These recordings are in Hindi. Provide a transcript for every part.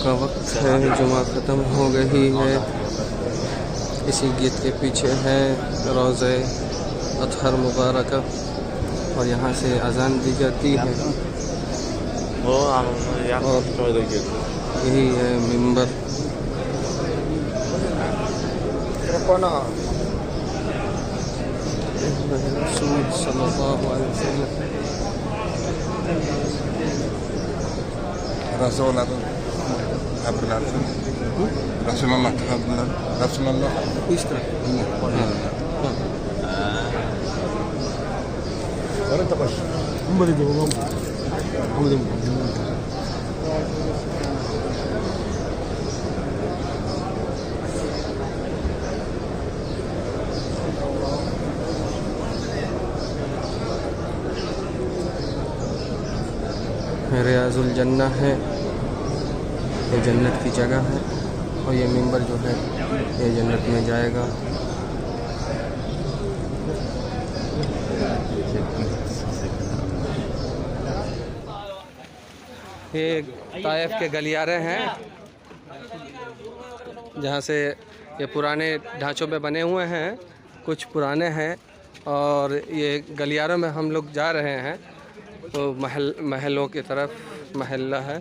का वक्त है, जुमा ख़त्म हो गई है। इसी गेट के पीछे है रोज़े अतहर मुबारक और यहाँ से अजान दी जाती है। और यही है मिंबर। रसूल सल्लल्लाहु अलैहि वसल्लम Rasulullah इस तरह रियाजुल जन्नह है, ये जन्नत की जगह है और ये मिंबर जो है ये जन्नत में जाएगा। ये ताइफ के गलियारे हैं जहाँ से ये पुराने ढांचों पे बने हुए हैं, कुछ पुराने हैं और ये गलियारों में हम लोग जा रहे हैं। तो महलों की तरफ महल्ला है।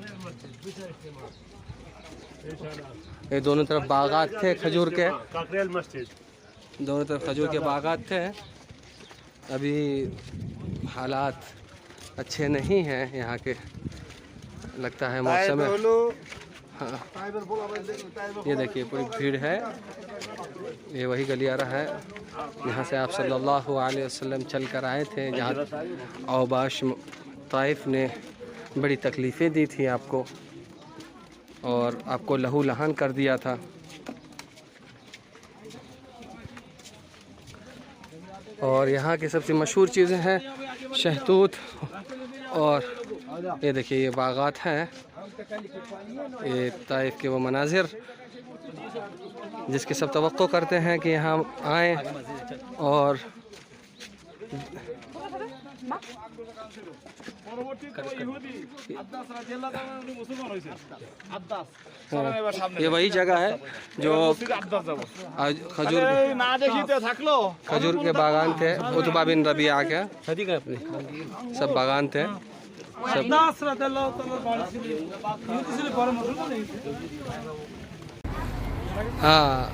ये दोनों तरफ बागात थे खजूर के, दोनों तरफ खजूर के बागात थे। अभी हालात अच्छे नहीं हैं यहाँ के, लगता है मौसम है। हाँ, ये देखिए पूरी भीड़ है। ये वही गलियारा है यहाँ से आप सल्लल्लाहु अलैहि वसल्लम चल कर आए थे, जहाँ औबाश ताइफ ने बड़ी तकलीफ़ें दी थी आपको और आपको लहू लहान कर दिया था। और यहाँ की सबसे मशहूर चीज़ें हैं शहतूत। और ये देखिए ये बागात हैं, ये ताइफ के वो मनाजिर जिसकी सब तवक्को करते हैं कि यहाँ आएँ और ये वही जगह है जो आज खजूर के बागान थे। उतबा बिन रबिया के सब बागान थे सब। हाँ,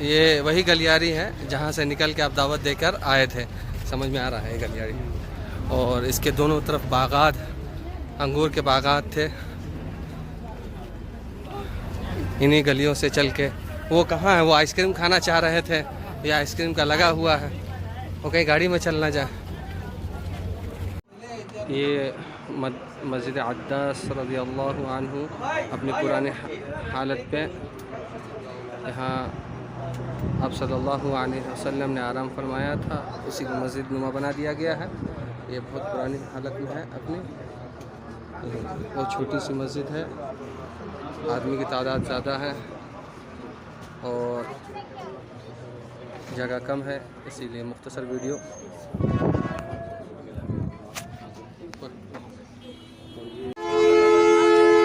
ये वही गलियारी है जहाँ से निकल के आप दावत देकर आए थे। समझ में आ रहा है ये गलियारी। और इसके दोनों तरफ बागात, अंगूर के बागात थे। इन्हीं गलियों से चल के वो कहाँ है, वो आइसक्रीम खाना चाह रहे थे, ये आइसक्रीम का लगा हुआ है, वो कहीं गाड़ी में चलना जाए। ये मस्जिद अद्दास रज़ियल्लाहु अन्हु अपनी पुराने हालत पे यहाँ आप सल्लल्लाहु अलैहि वसल्लम ने आराम फरमाया था, उसी को मस्जिद नुमा बना दिया गया है। ये बहुत पुरानी हालत में है अपनी। बहुत छोटी सी मस्जिद है, आदमी की तादाद ज़्यादा है और जगह कम है, इसीलिए मुख्तसर वीडियो।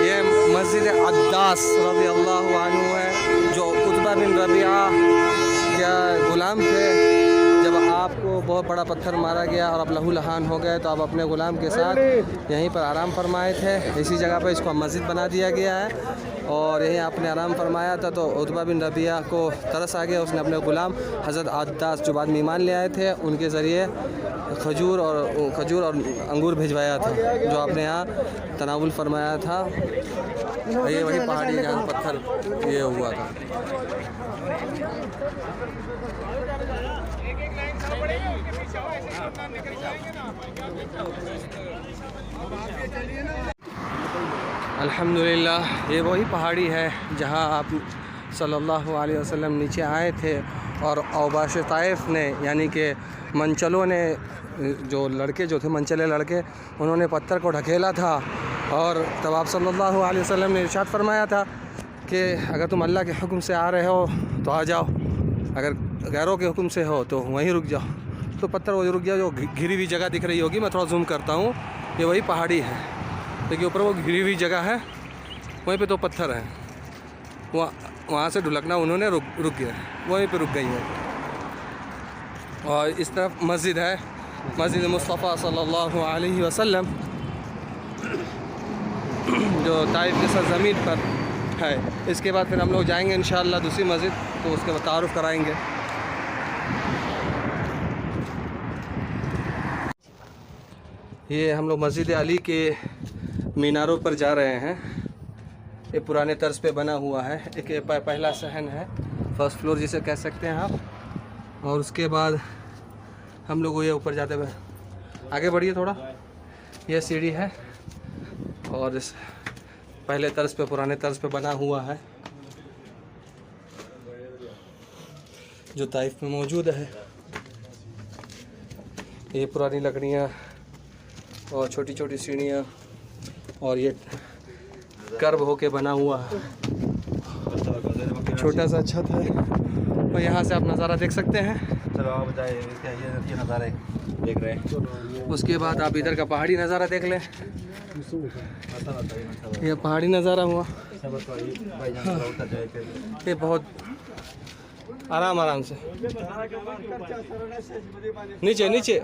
ये मस्जिद अद्दास रज़ियल्लाहु अन्हु है जो उतबा बिन रबिया क्या गुलाम थे। जब आपको बहुत बड़ा पत्थर मारा गया और आप लहू लहान हो गए तो आप अपने ग़ुलाम के साथ यहीं पर आराम फरमाए थे। इसी जगह पर इसको मस्जिद बना दिया गया है और यहीं आपने आराम फरमाया था। तो उतबा बिन रबिया को तरस आ गया, उसने अपने ग़ुलाम हज़रत अद्दास जो बाद में ईमान ले आए थे उनके ज़रिए खजूर और अंगूर भिजवाया था जो आपने यहाँ तनावुल फरमाया था। ये वही पहाड़ी जहाँ पत्थर ये हुआ था। अल्हम्दुलिल्लाह, ये वही पहाड़ी है जहाँ आप सल्लल्लाहु अलैहि वसल्लम नीचे आए थे और औबाश ताइफ ने यानी कि मंचलों ने, जो लड़के जो थे मंचले लड़के, उन्होंने पत्थर को ढकेला था। और तब आप सल्लल्लाहु अलैहि वसल्लम ने इरशाद फरमाया था कि अगर तुम अल्लाह के हुक्म से आ रहे हो तो आ जाओ, अगर गैरों के हुक्म से हो तो वहीं रुक जाओ। तो पत्थर वो रुक गया। जो घिरी हुई जगह दिख रही होगी, मैं थोड़ा जूम करता हूँ, ये वही पहाड़ी है। देखिए ऊपर वो घिरी हुई जगह है, वहीं पे तो पत्थर हैं। वहाँ से ढुलकना उन्होंने रुक गया, वहीं पे रुक गई हैं। और इस तरफ मस्जिद है, मस्जिद मुस्तफ़ा सल्लल्लाहु अलैहि वसल्लम, जो ताइफ की सरज़मीन पर है। इसके बाद फिर हम लोग जाएंगे इंशाअल्लाह दूसरी मस्जिद, तो उसके बाद तारुफ़ कराएंगे। ये हम लोग मस्जिद अली के मीनारों पर जा रहे हैं। ये पुराने तर्ज पे बना हुआ है, एक पहला सहन है, फर्स्ट फ्लोर जिसे कह सकते हैं आप। और उसके बाद हम लोग ये ऊपर जाते हुए आगे बढ़िए थोड़ा, ये सीढ़ी है और इस पहले तर्ज पे, पुराने तर्ज पे बना हुआ है जो ताइफ में मौजूद है। ये पुरानी लकड़ियाँ और छोटी छोटी सीढ़ियाँ और ये कर्व होके बना हुआ है, छोटा सा छत है और यहाँ से आप नज़ारा देख सकते हैं। चलो आप बताइए ये नज़ारे देख रहे हैं। उसके बाद आप इधर का पहाड़ी नज़ारा देख लें, ये पहाड़ी नज़ारा हुआ। ये बहुत आराम से नीचे